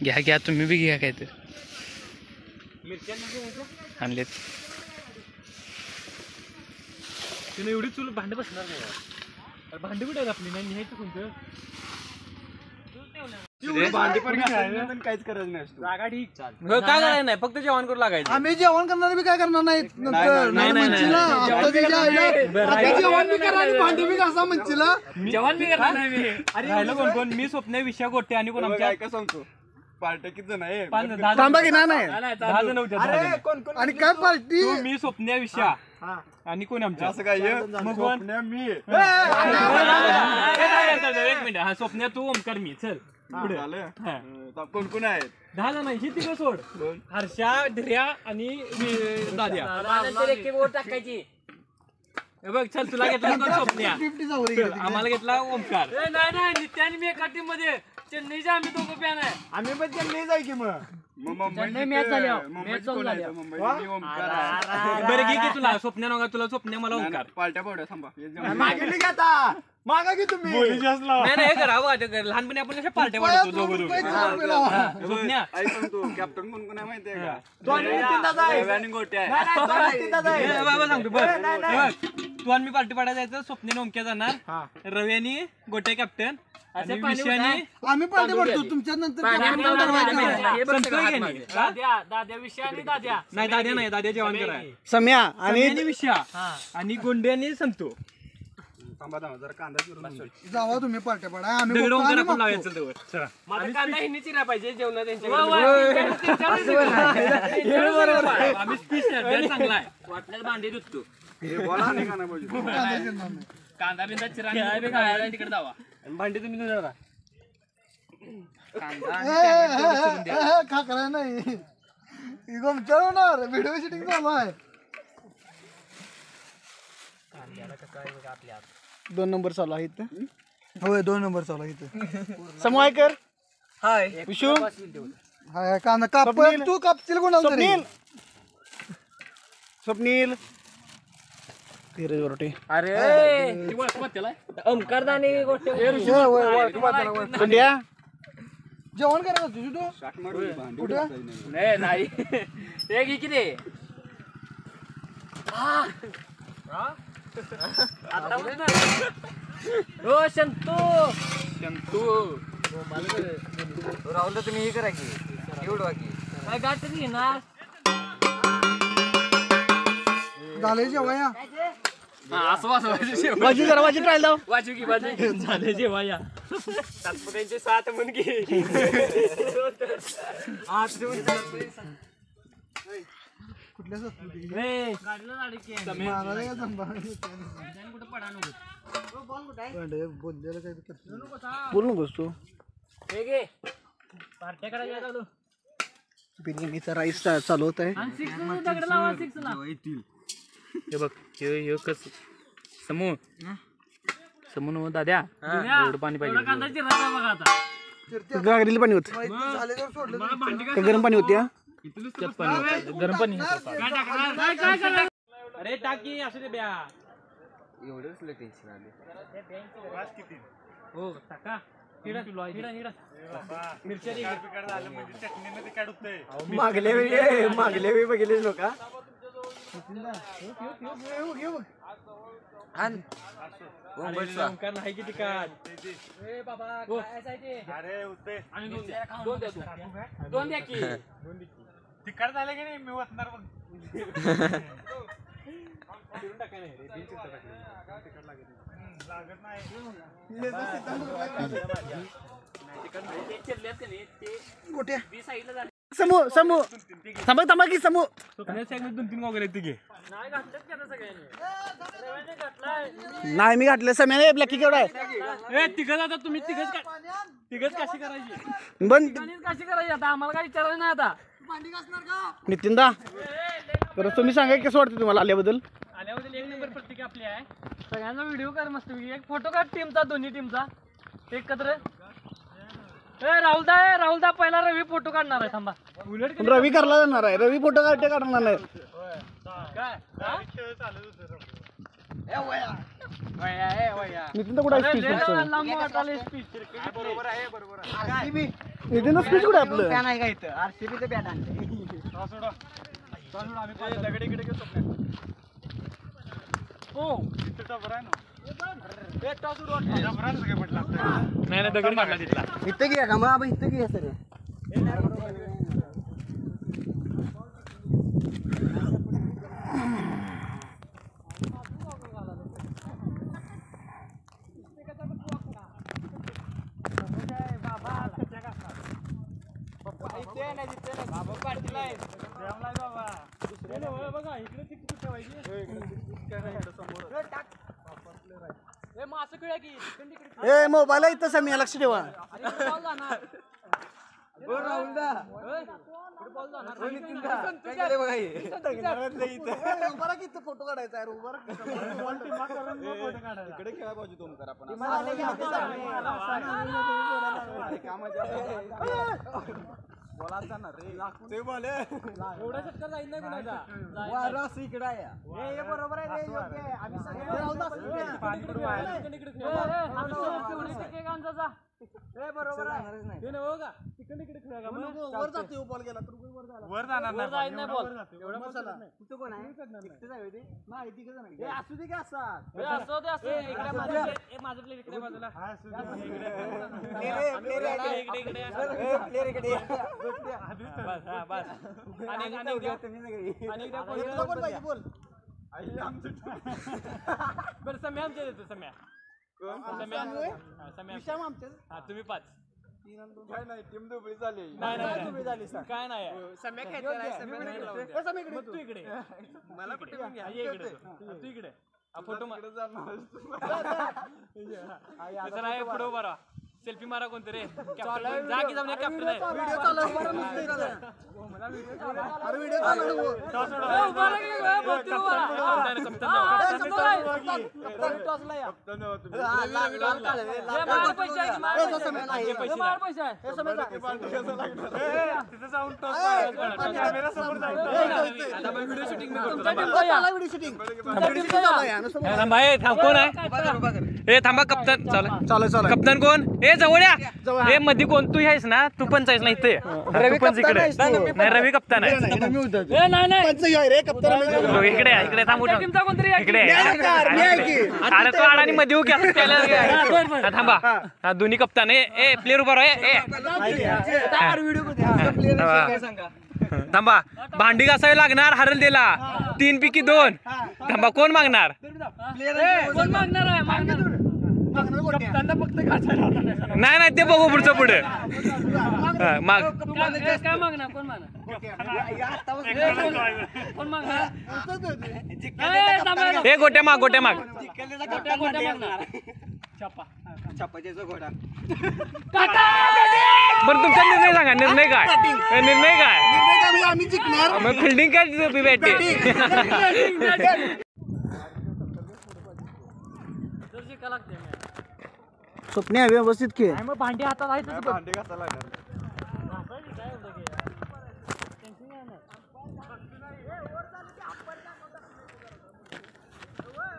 घ्या घ्या तुम्ही बी घ्या काय तर आणलेत तिने एवढी चूल भांडे बसणार नाही भांडी कुठे आपली नाही न्यायचं कोणतं भांडी पण काहीच करत नाही जागा ठीक चाल काय करायचं नाही फक्त जेवण करू लागायचं आम्ही जेवण करणार बी काय करणार नाही जेवण बी करणार भांडी बी घासा म्हणशीला जेवण बी करणार नाही मी राहिलं कोण कोण मी स्वप्न विषय गोटे आणि कोण आमच्या काय सांगतो पार्ट्या किती जण आहे थांबा की नाही 10 जण होते कोण कोण आणि काय पार्टी मी स्वप्न विषय आणि कोण आमच्या असं काय मग मी एक मिनिट हा स्वप्न तू ओमकार मी चल कोण कोण आहेत 10 जण ही तिघ सोड हर्षा ढिऱ्या आणि दाद्या टाकायची बघ चल तुला घेतला स्वप्न्या आम्हाला घेतला ओमकार नाही नित्याने मी एका टीम मध्ये चेन्नईचे आम्ही दोघं फॅन आहे आम्ही पण चेन्नई जाय की मग बरं घे की तुला स्वप्न्या नका तुला स्वप्न्या मला ओमकार पार्ट्या पावड्या थांबा मागे का आता मागा की तुम्ही नाही हे करावं लहानपणी आपण कशा पार्ट्या पाडतो दोघं स्वप्न्या सांगतो कॅप्टन कोण कोण आहे माहितीये का गोट्या बाबा सांगतो बघ तू आणि मी पार्टी पाडायला जायचं स्वप्ने ओमक्या जाणार रवी आणि गोट्या कॅप्टन विषयाने आम्ही पार्टी पडतो तुमच्या नंतर नाही दाद्या नाही दाद्या जेवण कराय सम्या आणि विषया आणि गोंडे आणि संतो थांबा थांबा जरा कांदा चिरून जावा तुम्ही पार्ट्या पडा आम्ही दगड ओंकार आपण लावायचं चला माझा कांदा हिने चिरा पाहिजे जेवणा त्यांच्या आम्ही स्पीच चांगला आहे वाटल्यास भांडी धुतो बोला नाही का नाही कांदा बिंदा चिरा तिकडे जावा भांडी तुम्ही धुणार का कराय नाही चढवणार व्हिडिओ शूटिंग चालू आहे 2 नंबर चालू आहे इथं होय 2 नंबर चालू आहे इथं समवायकर हाय विशू हाय कांदा काप तू कापतील कोणाला तरी स्वप्नील धीरज वरटे अरे ओमकार दाने गोष्ट जेवण करा तुझी तू कुठं नाही एक किती हो शंतू राहुल तुम्ही हे करा की एवढं की काय गाठ ना झाले जेवाया वाजू जरा वाजू ट्रायल दाव वाजू की वाजू झाले जेवाया तात्पुऱ्यांचे 7 मुनगी कुठल्या बोललेलं काय बोल नकोस तू बिर्याणीचा राईस चालू होत आहे हे बघ हे कस समूह समूह दाद्या एवढं पाणी पाहिजे गागरीला पाणी होत गरम पाणी होती गरम पाणी अरे टाकी असू दे ब्या एवढंच टेन्शन आले हो टाका मागल्या वेळी बघितले लोक ओंकार नाही किती काय दोन द्या की तिकड झालं की नाही मी वाचणार बघ लागत नाही समूह थांबा की समूह 2-3 वगैरे तिघे नाही मी घातलं सम्याने ब्लॅकी केवढा आहे तिघच आता तुम्ही तिघच कशी करायची बंद कशी करायची आता आम्हाला काय विचारायचं नाही आता नितीन दा तर तुम्ही सांगा कसं वाटतं तुम्हाला आल्याबद्दल 1 नंबर प्रत्येक आपली आहे सगळ्यांना व्हिडिओ कर मस्त एक फोटो काढ टीमचा दोन्ही टीमचा एकत्र राहुलदा पहिला रवी फोटो काढणार आहे थांबा रवी करला जाणार आहे रवी फोटो काढणार नाही काय नितीन कुठे आहे स्पीच बरोबर आहे बरोबर आहे नितीन स्पीच कुठे आहे आपलं नाही का इथं आरसीबीचं बॅट आणलं दगडी इकडे घेऊ स्वप्न हो तिथं बरं आहे ना नाही दगड मारला तिथला इथं घ्या का मग इथं घ्या सर ए मोबाईल इथं समी लक्ष ठेवा फोटो काढायचा इकडे खेळा पाहिजे तुम्ही करा पण बोला जाणार रे लागते बोले एवढा षटकार जाईल नाही कुणाचा रस इकडे आहे हे बरोबर आहे रे योग्य आहे आम्ही सगळे बरोबर आहे हे नव्ह का तिकडे इकडे खेळा का मग वर जाते बॉल गेला तर वर जाणार वर जाईल नाही बॉल एवढं मसाला कुठं कोण आहे तिकडे जावे ते नाही तिकडे जाणार हे असू दे का असा असं ते असं इकडे माझं माझं प्लेअर इकडे बाजूला प्लेयर इकडे बस हा बस आणि कोण पाहिजे बोल बरं सम्या आमच्या देतो सम्या सम्या आमच्या हा तुम्ही 5 काय नाही टीम दुबळी झाली नाही काय नाही सम्या खेळायला तू इकडे मला कुठे घ्या ये इकडे तू इकडे फोटो फोटो बरा सेल्फी मारा कोणते रे जा की जाऊन कॅप्टन आहे व्हिडिओ चालू अरे व्हिडिओ कोण आहे थांबा कप्तान चालू कप्तान कोण जवळ्या हे मध्ये कोण तू आहेस ना तू पण आहेस ना इथे तू पण इकडे नाही रवी कप्तान आहे इकडे इकडे थांबू इकडे अरे तो आडानी मध्ये थांबा दोन्ही कप्तान ए प्लेअर उभा आहे थांबा भांडी घासावी लागणार हरल दिला 3 पैकी 2 थांबा कोण मागणार नाही नाही ते बघू पुढचं पुढे माग काय मागणार कोण हे गोट्या माग बरं तुमचा निर्णय सांगा निर्णय काय आम्ही जिंकणार मग फिल्डिंग काय बॅटिंग स्वप्ने आहे व्यवस्थित खेळ मग भांडी हातात आहे भांडी घासायला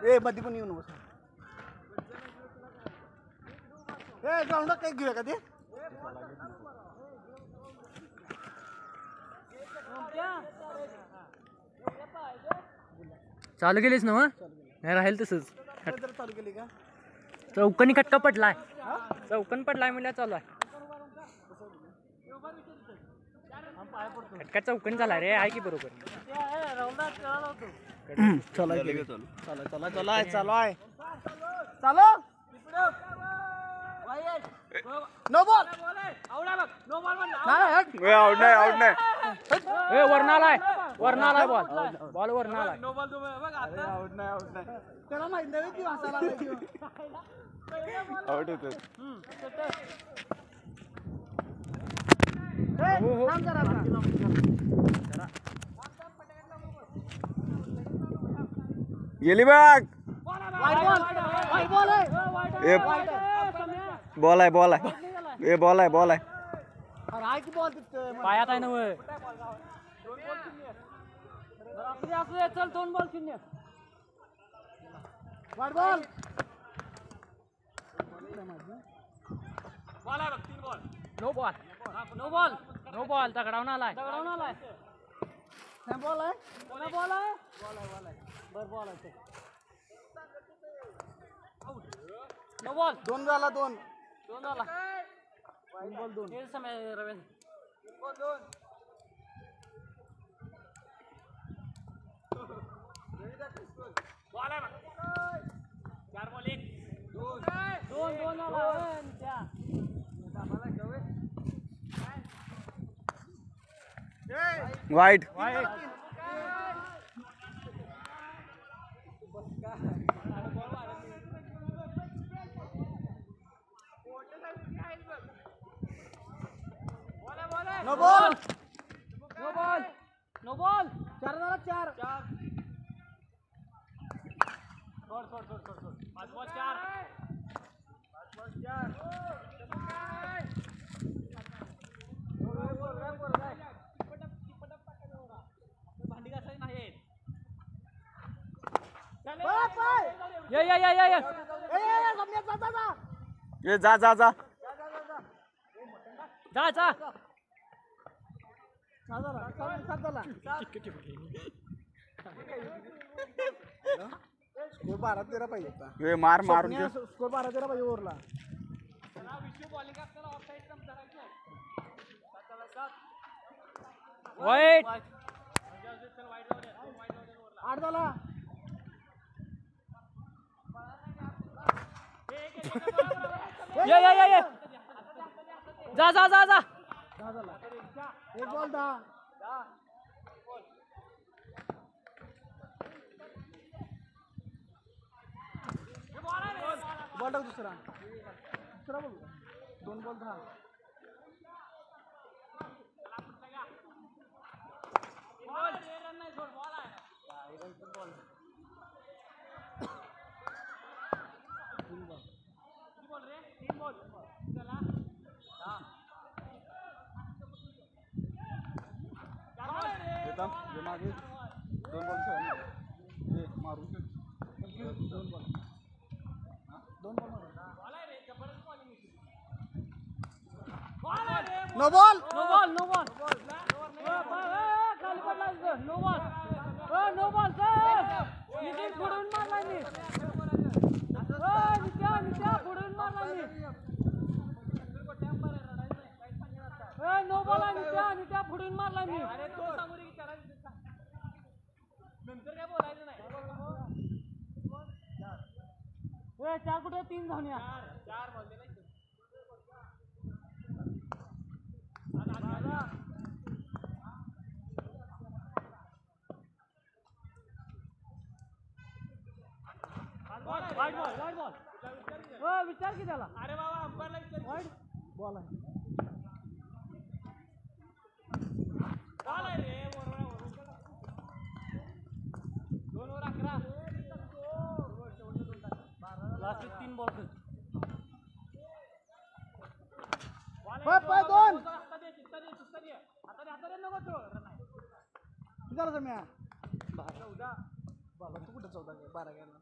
ए मध्ये पण येऊ नको ए ग्राउंड काही घेऊया का ते चालू केलीस ना नाही राहील तसंच चालू केली का चौकनी खटका पडलाय चौकन पडलाय म्हणजे चालू आहे खटका चौकन झाला रे आहे की बरोबर नो बॉल वर्णालाय बॉल वर्णालाय त्याला माहित नाही की वाचायला आउट होतो गेली बघ बॉल आहे बॉल आहे पायात आहे ना चल 2 बॉल 0 वाट बॉल बॉल आहे बघ 3 ball no ball no ball no ball दगडावून आलाय बॉल आहे बॉल आहे बॉल आहे बरं बॉल आहे नो बॉल 2 झाला 2 झाला बॉल 2 हे समय रवेल बॉल आहे 4 बॉल 1 2 झाला वाईट नो बॉल नो बॉल 4 झाला 4 सोड 5 बॉल 4 भांडी घासायची नाही ये जा जा जा जा स्कोर 12-13 पाहिजे होता मार मारून स्कोर 12-13 पाहिजे ओव्हरला वाईट 8 झाला ये जा 1 बॉल 10 बॉल टाक दुसरा बोल 2 बॉल 10 मागे 2 बॉल मारून 2 बॉल नो बॉल फोडून मारला मी फोडून मारला मी नो बॉल नित्या फोडून मारला मी नंतर काय बोलायचं नाही 4 कुठे 3 धावून या 4 बोलले नाही वाईट बॉल विचार की त्याला अरे बाबा अंपायरला विचार वाईट बॉल आहे रे 2 वर 11 लास्ट 3 बॉल खेळ पाय 2 आता दे नको तो झालं सम्या 14 बाबा तू कुठे 14 12 गेला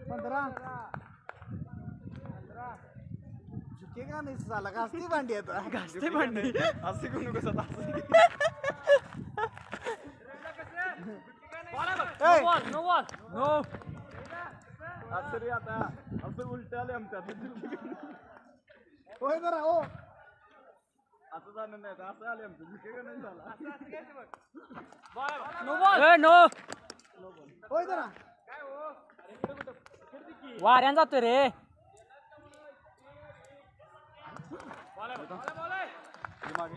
धर 15 झुकेगा नाही साला घासती भांडी आता घासती भांडी असे कोण कसं नो असं आता असं उलट आले आमच्या होय जरा हो असं जाणं नाही असं आले आमचं झुकेगा नाही झाला नो होय जरा वाऱ्यान जातोय रे मागे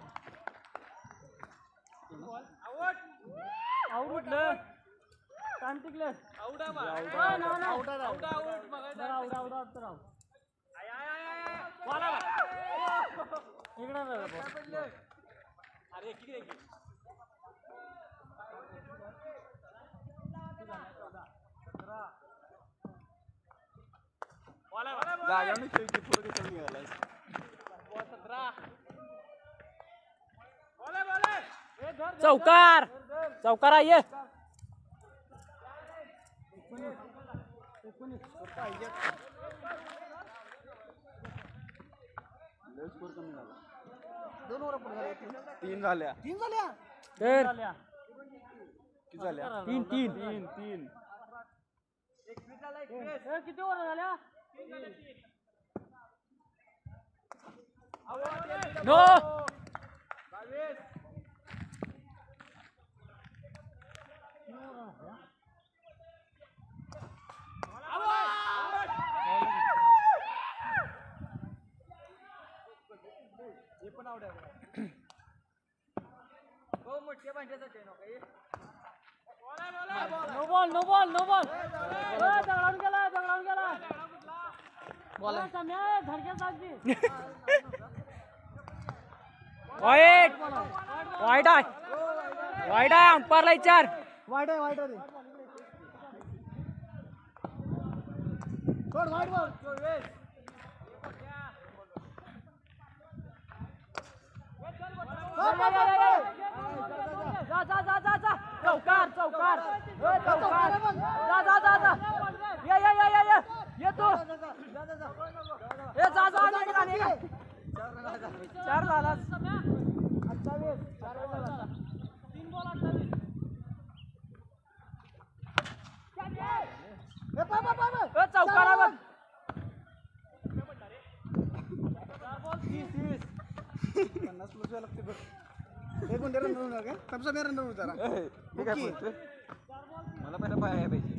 आउट उठलं टाइम टिकलं आउट अरे किती जागा मी खेळते पुढे कमी निघाला चौकार ये दोन ओव्हर पुढे झाले. 3 झाल्या. 3 झाल्या. किती झाल्या? 3 किती ओव्हर झाल्या नो नो बॉल दगडावून गेला वाईट आहे अंपायरला विचार वाईट आहे रे. सोड वाईट बॉल. चौकार ये तू चार झाला 3 बॉल 28 चौकार बघ 50 प्लस व्हायला लागते बघ. 1 गुंठे रन होणार का? सबसा मी रन होणार. मी काय बोलतोय? मला पहिला पाय आहे पाहिजे.